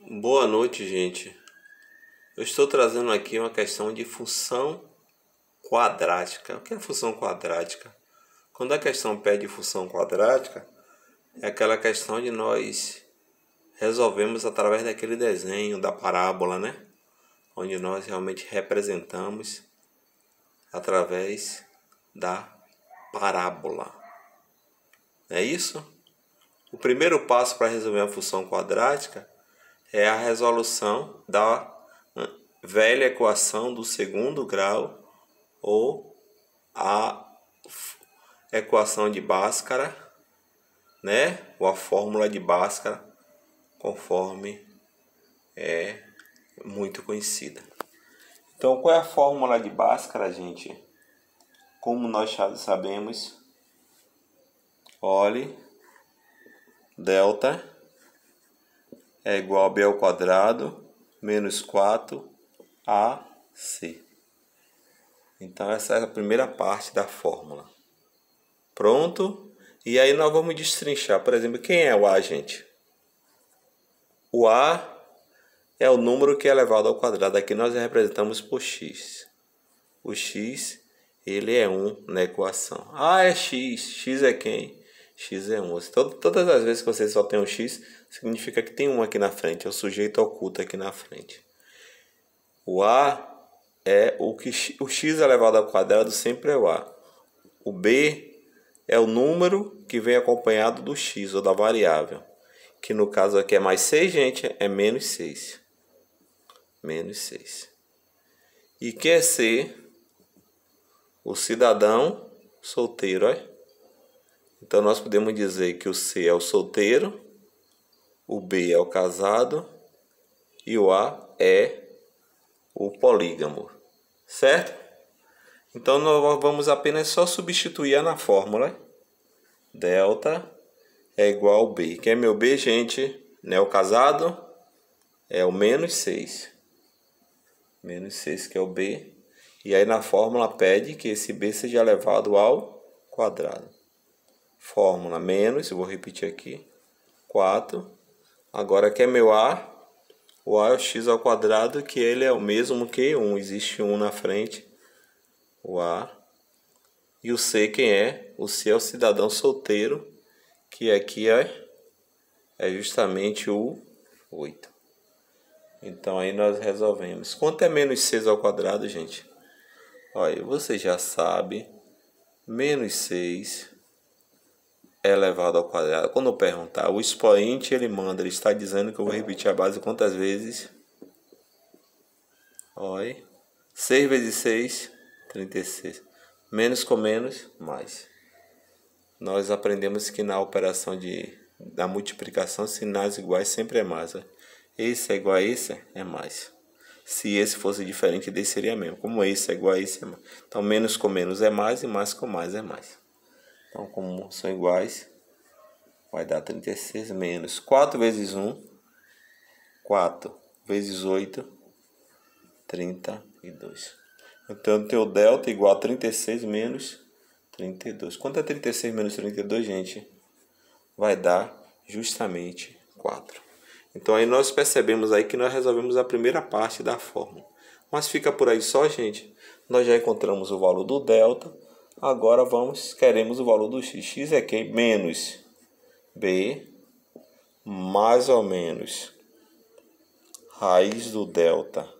Boa noite, gente. Eu estou trazendo aqui uma questão de função quadrática. O que é função quadrática? Quando a questão pede função quadrática, é aquela questão de nós resolvemos através daquele desenho da parábola, né? Onde nós realmente representamos através da parábola. É isso? O primeiro passo para resolver a função quadrática é a resolução da velha equação do segundo grau ou a equação de Bhaskara, né? Ou a fórmula de Bhaskara, conforme é muito conhecida. Então, qual é a fórmula de Bhaskara, gente? Como nós sabemos, olhe, delta é igual a b ao quadrado menos 4ac. Então essa é a primeira parte da fórmula. Pronto? E aí nós vamos destrinchar. Por exemplo, quem é o a, gente? O a é o número que é elevado ao quadrado. Aqui nós representamos por x. O x, ele é 1 na equação. Ah, é x. X é quem? X é 1. Todas as vezes que você só tem um x, significa que tem 1 aqui na frente. É o sujeito oculto aqui na frente. O a é o x elevado ao quadrado sempre é o a. O b é o número que vem acompanhado do x ou da variável. Que no caso aqui é mais 6, gente, é menos 6. Menos 6. E que é C? O cidadão solteiro, ó. Então nós podemos dizer que o C é o solteiro, o B é o casado e o A é o polígamo, certo? Então nós vamos apenas só substituir na fórmula. Delta é igual ao B. Quem é meu B, gente? Né? O casado é o menos 6. Menos 6 que é o B. E aí na fórmula pede que esse B seja elevado ao quadrado. Fórmula menos, eu vou repetir aqui, 4. Agora que é meu A, o A é o x ao quadrado, que ele é o mesmo que 1. Existe 1 na frente, o A. E o C quem é? O C é o cidadão solteiro, que aqui é justamente o 8. Então aí nós resolvemos. Quanto é menos 6 ao quadrado, gente? Olha, você já sabe, menos 6 é elevado ao quadrado. Quando eu perguntar, o expoente ele manda, ele está dizendo que eu vou repetir a base quantas vezes? Olha, 6 vezes 6, 36. Menos com menos, mais. Nós aprendemos que na operação da multiplicação, sinais iguais sempre é mais. Ó. Esse é igual a esse, é mais. Se esse fosse diferente desse, seria mesmo. Como esse é igual a esse, é mais. Então, menos com menos é mais e mais com mais é mais. Então, como são iguais, vai dar 36 menos 4 vezes 1, 4 vezes 8, 32. Então, eu tenho o delta igual a 36 menos 32. Quanto é 36 menos 32, gente? Vai dar justamente 4. Então, aí nós percebemos aí que nós resolvemos a primeira parte da fórmula. Mas fica por aí só, gente. Nós já encontramos o valor do delta. Agora queremos o valor do x. X é quem? Menos b mais ou menos raiz do delta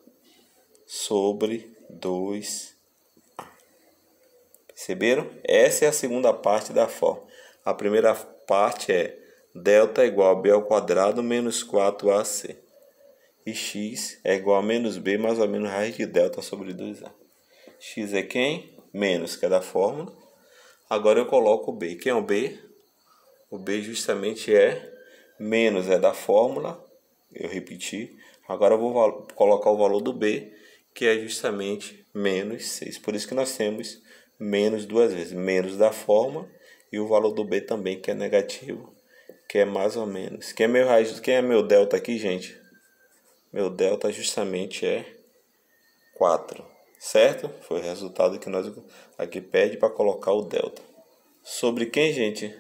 sobre 2a. Perceberam? Essa é a segunda parte da fórmula. A primeira parte é delta é igual a b ao quadrado menos 4ac. E x é igual a menos b mais ou menos raiz de delta sobre 2a. X é quem? Menos, que é da fórmula. Agora eu coloco o b. Quem é o b? O b justamente é menos, é da fórmula. Eu repeti. Agora eu vou colocar o valor do b, que é justamente menos 6. Por isso que nós temos menos duas vezes. Menos da fórmula e o valor do b também, que é negativo, que é mais ou menos. Quem é meu delta aqui, gente? Meu delta justamente é 4, certo? Foi o resultado que nós aqui pede para colocar o delta. Sobre quem, gente?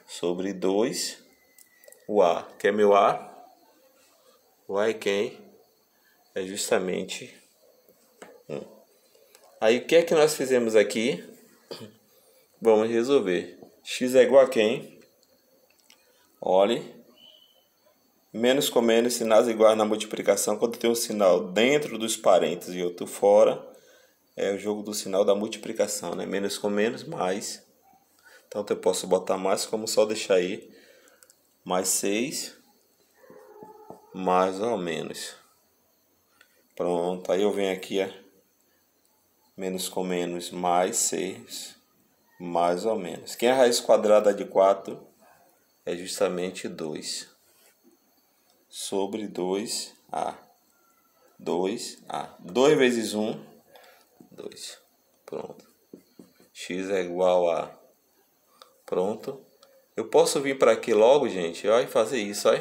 Sobre 2, o A. Que é meu A? y quem é justamente 1. Aí o que é que nós fizemos aqui? Vamos resolver. X é igual a quem? Olhe. Menos com menos, sinais iguais na multiplicação. Quando tem um sinal dentro dos parênteses e outro fora, é o jogo do sinal da multiplicação, né? Menos com menos, mais. Então eu posso botar mais, como só deixar aí. Mais 6, mais ou menos. Pronto, aí eu venho aqui, ó. Menos com menos, mais 6, mais ou menos. Quem é a raiz quadrada de 4? É justamente 2. Sobre 2A. 2A. 2 vezes 1, 2. Pronto. X é igual a... Pronto. Eu posso vir para aqui logo, gente, ó, e fazer isso, ó.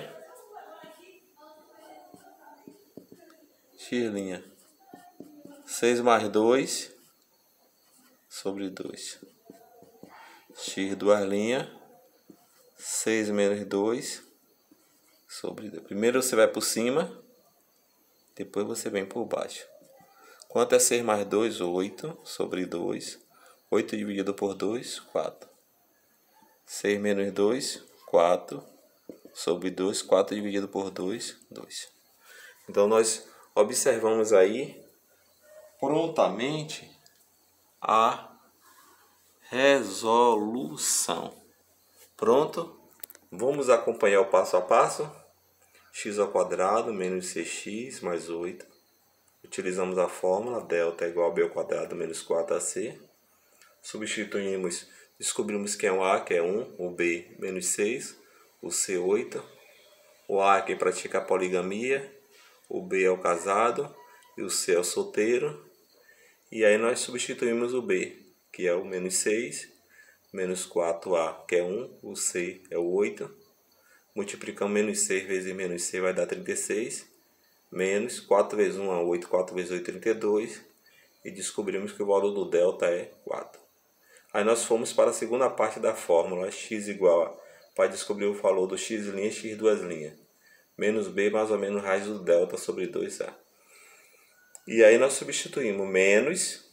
X'. 6 mais 2 sobre 2. X duas linhas. 6 menos 2 sobre 2. Primeiro você vai por cima, depois você vem por baixo. Quanto é 6 mais 2? 8 sobre 2. 8 dividido por 2, 4. 6 menos 2, 4 sobre 2. 4 dividido por 2, 2. Então nós observamos aí prontamente a resolução. Pronto? Vamos acompanhar o passo a passo. X ao quadrado menos 6x mais 8. Utilizamos a fórmula delta é igual a b ao quadrado menos 4ac. Substituímos, descobrimos que é o a, que é 1, o b menos 6, o c 8. O a é quem pratica a poligamia, o b é o casado e o c é o solteiro. E aí nós substituímos o b, que é o menos 6, menos 4a, que é 1, o c é o 8. Multiplicamos menos 6 vezes menos 6 vai dar 36. Menos 4 vezes 1 é 8, 4 vezes 8 é 32. E descobrimos que o valor do delta é 4. Aí nós fomos para a segunda parte da fórmula, x igual a, para descobrir o valor do x', x duas linhas. Menos b mais ou menos raiz do delta sobre 2a. E aí nós substituímos menos,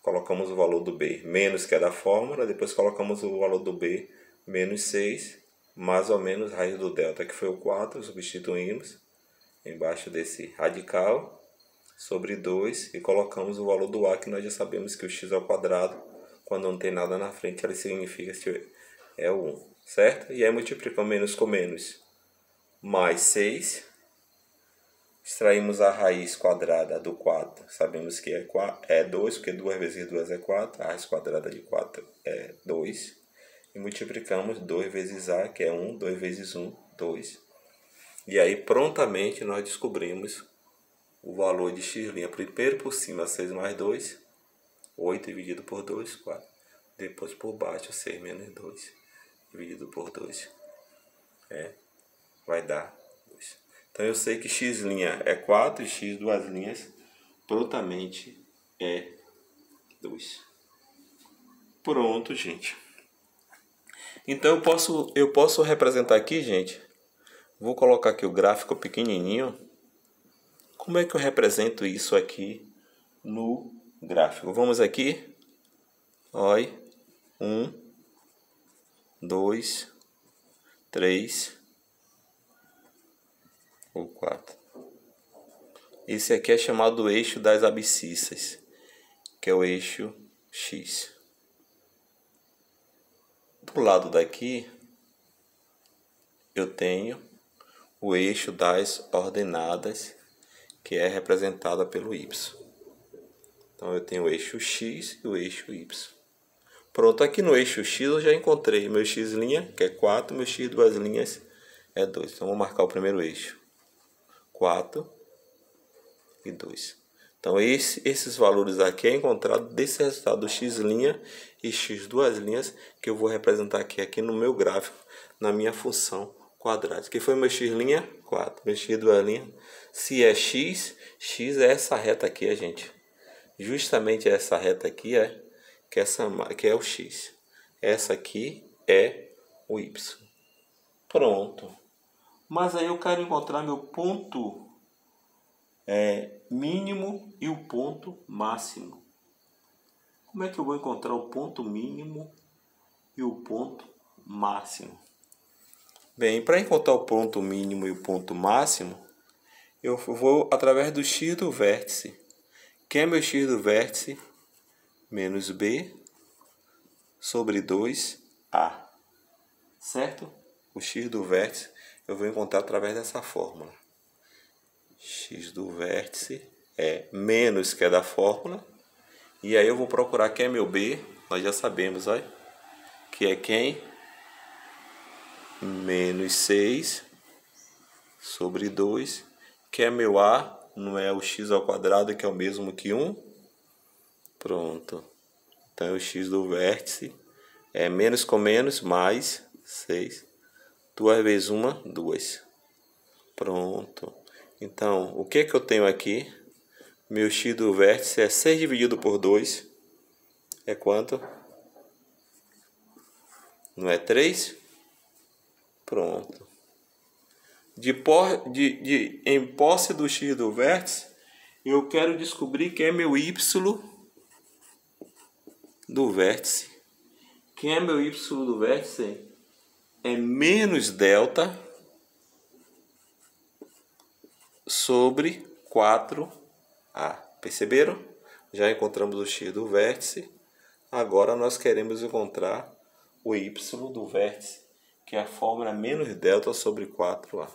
colocamos o valor do b, menos que é da fórmula, depois colocamos o valor do b, menos 6, mais ou menos raiz do delta, que foi o 4, substituímos embaixo desse radical, sobre 2, e colocamos o valor do a, que nós já sabemos que o x ao quadrado, quando não tem nada na frente, ele significa que é o 1, certo? E aí multiplicamos menos com menos, mais 6, extraímos a raiz quadrada do 4, sabemos que é 2, porque 2 vezes 2 é 4, a raiz quadrada de 4 é 2, e multiplicamos 2 vezes a, que é 1, 2 vezes 1, 2. E aí prontamente nós descobrimos o valor de x'. Primeiro por cima, 6 mais 2, 8 dividido por 2, 4. Depois por baixo, 6 menos 2 dividido por 2. Vai dar 2. Então eu sei que x' é 4 e x duas linhas prontamente é 2. Pronto, gente. Então eu posso representar aqui, gente. Vou colocar aqui o gráfico pequenininho. Como é que eu represento isso aqui no gráfico? Vamos aqui. Olha. 1, 2, 3 ou 4. Esse aqui é chamado eixo das abscissas, que é o eixo X. Do lado daqui, eu tenho o eixo das ordenadas, que é representada pelo Y. Então eu tenho o eixo X e o eixo Y. Pronto, aqui no eixo X eu já encontrei meu x', que é 4, meu x duas linhas é 2. Então vou marcar o primeiro eixo. 4 e 2. Então esses valores aqui é encontrado desse resultado do x' e x duas linhas, que eu vou representar aqui no meu gráfico, na minha função quadrática. Que foi meu x'? 4. Meu x duas linhas. Se é x, x é essa reta aqui, gente. Justamente essa reta aqui que é o x. Essa aqui é o y. Pronto. Mas aí eu quero encontrar meu ponto mínimo e o ponto máximo. Como é que eu vou encontrar o ponto mínimo e o ponto máximo? Bem, para encontrar o ponto mínimo e o ponto máximo, eu vou através do x do vértice. Que é meu x do vértice? Menos b sobre 2a. Certo? O x do vértice eu vou encontrar através dessa fórmula. X do vértice é menos, que é da fórmula. E aí eu vou procurar quem é meu b. Nós já sabemos, olha. Que é quem? Menos 6 sobre 2. Que é meu a. Não é o x ao quadrado, que é o mesmo que 1. Pronto. Então o x do vértice é menos com menos, mais 6. 2 vezes 1, 2. Pronto. Então, o que é que eu tenho aqui? Meu x do vértice é 6 dividido por 2. É quanto? Não é 3? Pronto. Em posse do x do vértice, eu quero descobrir quem é meu y do vértice. Quem é meu y do vértice? É menos delta sobre 4a. Perceberam? Já encontramos o x do vértice. Agora nós queremos encontrar o y do vértice, que é a fórmula menos delta sobre 4a.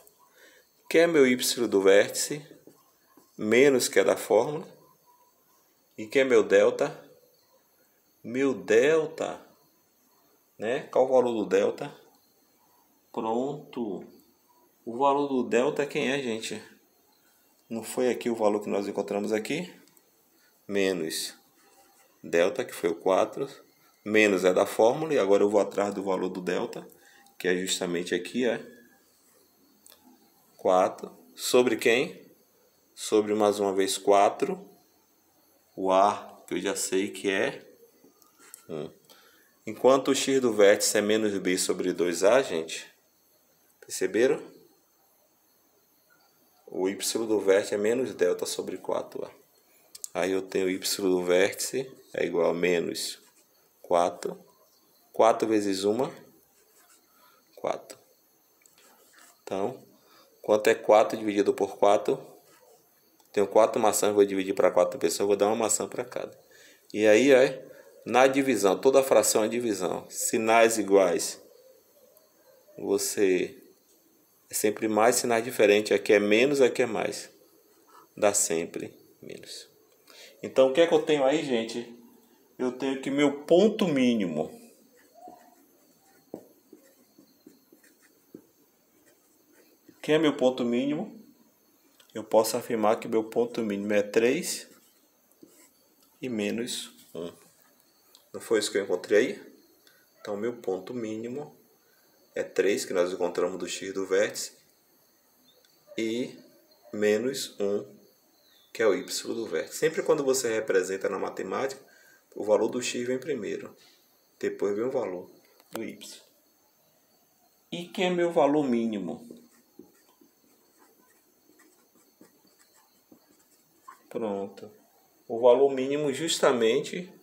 Que é meu y do vértice? Menos, que é da fórmula. E que é meu delta? Meu delta, né? Qual o valor do delta? Pronto. O valor do delta quem é, gente? Não foi aqui o valor que nós encontramos aqui? Menos delta, que foi o 4. Menos é da fórmula. E agora eu vou atrás do valor do delta, que é justamente aqui, 4. Sobre quem? Sobre mais uma vez 4. O a, que eu já sei que é 1. Enquanto o x do vértice é menos b sobre 2a, gente. Perceberam? O y do vértice é menos delta sobre 4a. Aí eu tenho y do vértice é igual a menos 4. 4 vezes 1, 4. Então, quanto é 4 dividido por 4? Tenho 4 maçãs, vou dividir para 4 pessoas, vou dar uma maçã para cada. E aí, na divisão, toda fração é divisão. Sinais iguais, você é sempre mais, sinais diferentes. Aqui é menos, aqui é mais. Dá sempre menos. Então, o que é que eu tenho aí, gente? Eu tenho que meu ponto mínimo. Quem é meu ponto mínimo? Eu posso afirmar que meu ponto mínimo é 3 e menos 1. Não foi isso que eu encontrei aí? Então, meu ponto mínimo é 3, que nós encontramos do x do vértice, e menos 1, que é o y do vértice. Sempre quando você representa na matemática, o valor do x vem primeiro, depois vem o valor do y. E quem é meu valor mínimo? Pronto. O valor mínimo justamente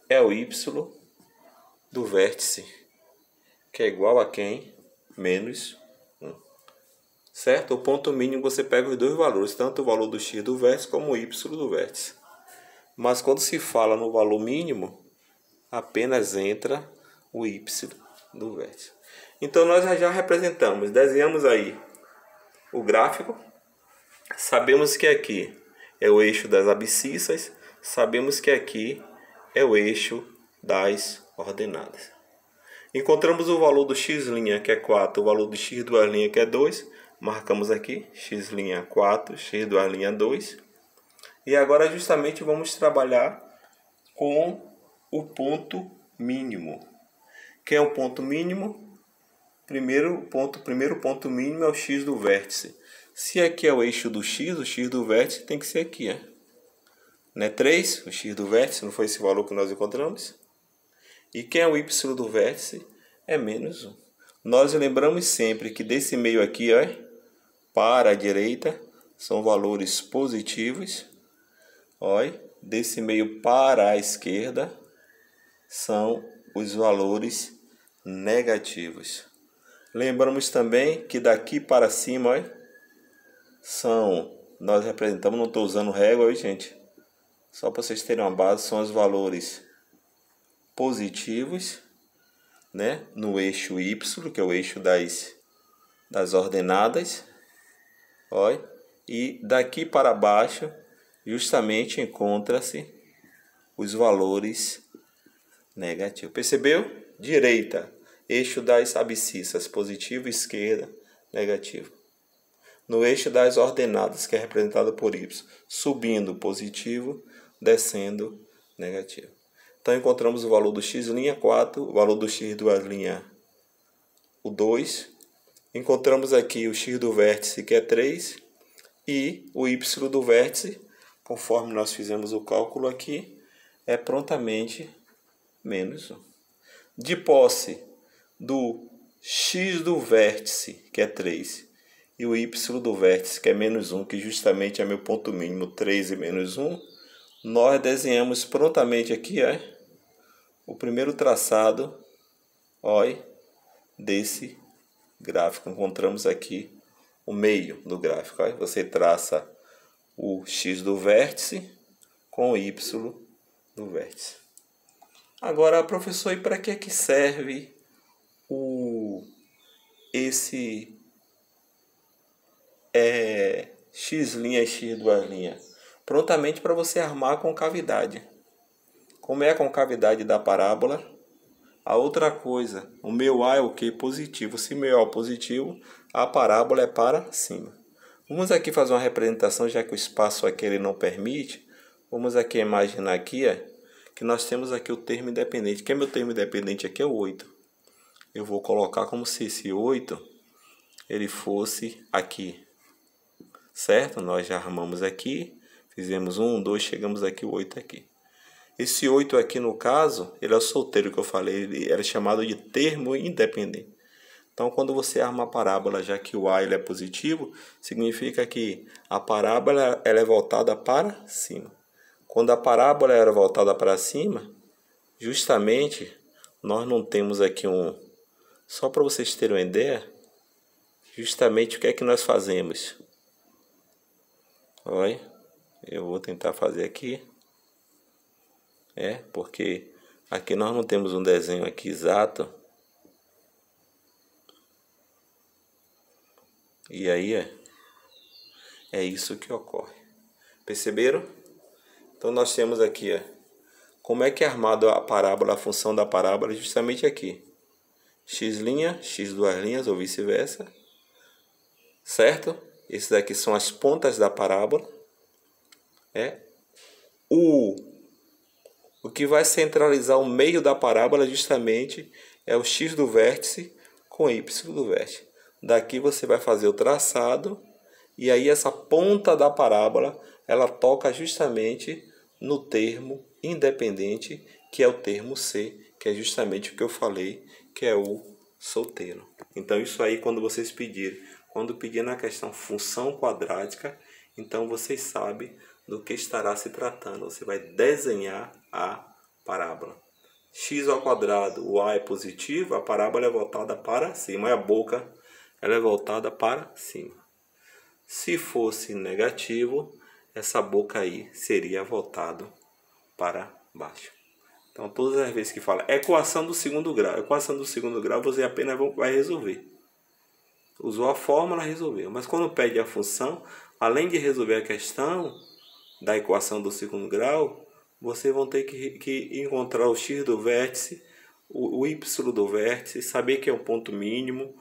é o y do vértice, que é igual a quem? Menos 1. Certo? O ponto mínimo você pega os dois valores, tanto o valor do x do vértice como o y do vértice. Mas quando se fala no valor mínimo, apenas entra o y do vértice. Então nós já representamos, desenhamos aí o gráfico. Sabemos que aqui é o eixo das abscissas, sabemos que aqui é o eixo das ordenadas. Encontramos o valor do x', que é 4, o valor do x2', que é 2. Marcamos aqui, x' 4, x2' 2. E agora justamente vamos trabalhar com o ponto mínimo. Que é o ponto mínimo? Primeiro ponto mínimo é o x do vértice. Se aqui é o eixo do x, o x do vértice tem que ser aqui, Não é 3, o x do vértice, não foi esse valor que nós encontramos? E quem é o y do vértice? É menos 1. Nós lembramos sempre que desse meio aqui, para a direita, são valores positivos. Olha, desse meio para a esquerda são os valores negativos. Lembramos também que daqui para cima, olha, nós representamos, não estou usando régua aí, gente, só para vocês terem uma base, são os valores positivos, né, no eixo Y, que é o eixo das ordenadas, olha, e daqui para baixo justamente encontra-se os valores negativos. Percebeu? Direita, eixo das abscissas, positivo, esquerda, negativo. No eixo das ordenadas, que é representado por Y, subindo positivo, descendo negativo. Então encontramos o valor do x' 4, o valor do x duas linhas, o 2. Encontramos aqui o x do vértice, que é 3, e o y do vértice, conforme nós fizemos o cálculo aqui, é prontamente menos 1. De posse do x do vértice, que é 3, e o y do vértice, que é menos 1, que justamente é meu ponto mínimo, 3 e menos 1, nós desenhamos prontamente aqui o primeiro traçado desse gráfico. Encontramos aqui o meio do gráfico. Você traça o x do vértice com o y do vértice. Agora, professor, e para que serve esse x' e x duas linhas? Prontamente para você armar a concavidade. Como é a concavidade da parábola? A outra coisa, o meu A é o que? Positivo. Se meu A é positivo, a parábola é para cima. Vamos aqui fazer uma representação, já que o espaço aqui ele não permite. Vamos aqui imaginar aqui, que nós temos aqui o termo independente. Que é meu termo independente aqui é o 8. Eu vou colocar como se esse 8 ele fosse aqui. Certo? Nós já armamos aqui. Fizemos 1, 2, chegamos aqui, o 8 aqui. Esse 8 aqui, no caso, ele é o solteiro que eu falei, ele era chamado de termo independente. Então, quando você arma a parábola, já que o A ele é positivo, significa que a parábola ela é voltada para cima. Quando a parábola era voltada para cima, justamente, nós não temos aqui Só para vocês terem uma ideia, justamente o que é que nós fazemos? Olha. Eu vou tentar fazer aqui. Porque aqui nós não temos um desenho aqui exato. E aí é isso que ocorre. Perceberam? Então nós temos aqui, como é que é armado a parábola, a função da parábola, justamente aqui. X', x duas linhas ou vice-versa. Certo? Esses aqui são as pontas da parábola. O que vai centralizar o meio da parábola justamente é o x do vértice com y do vértice. Daqui você vai fazer o traçado e aí essa ponta da parábola ela toca justamente no termo independente, que é o termo C, que é justamente o que eu falei, que é o solteiro. Então isso aí quando vocês quando pedir na questão função quadrática, então vocês sabem do que estará se tratando. Você vai desenhar a parábola. X ao quadrado, o A é positivo, a parábola é voltada para cima. E a boca ela é voltada para cima. Se fosse negativo, essa boca aí seria voltada para baixo. Então, todas as vezes que fala equação do segundo grau, equação do segundo grau, você apenas vai resolver. Usou a fórmula, resolveu. Mas quando pede a função, além de resolver a questão da equação do segundo grau, vocês vão ter que encontrar o x do vértice, o y do vértice, saber que é o ponto mínimo,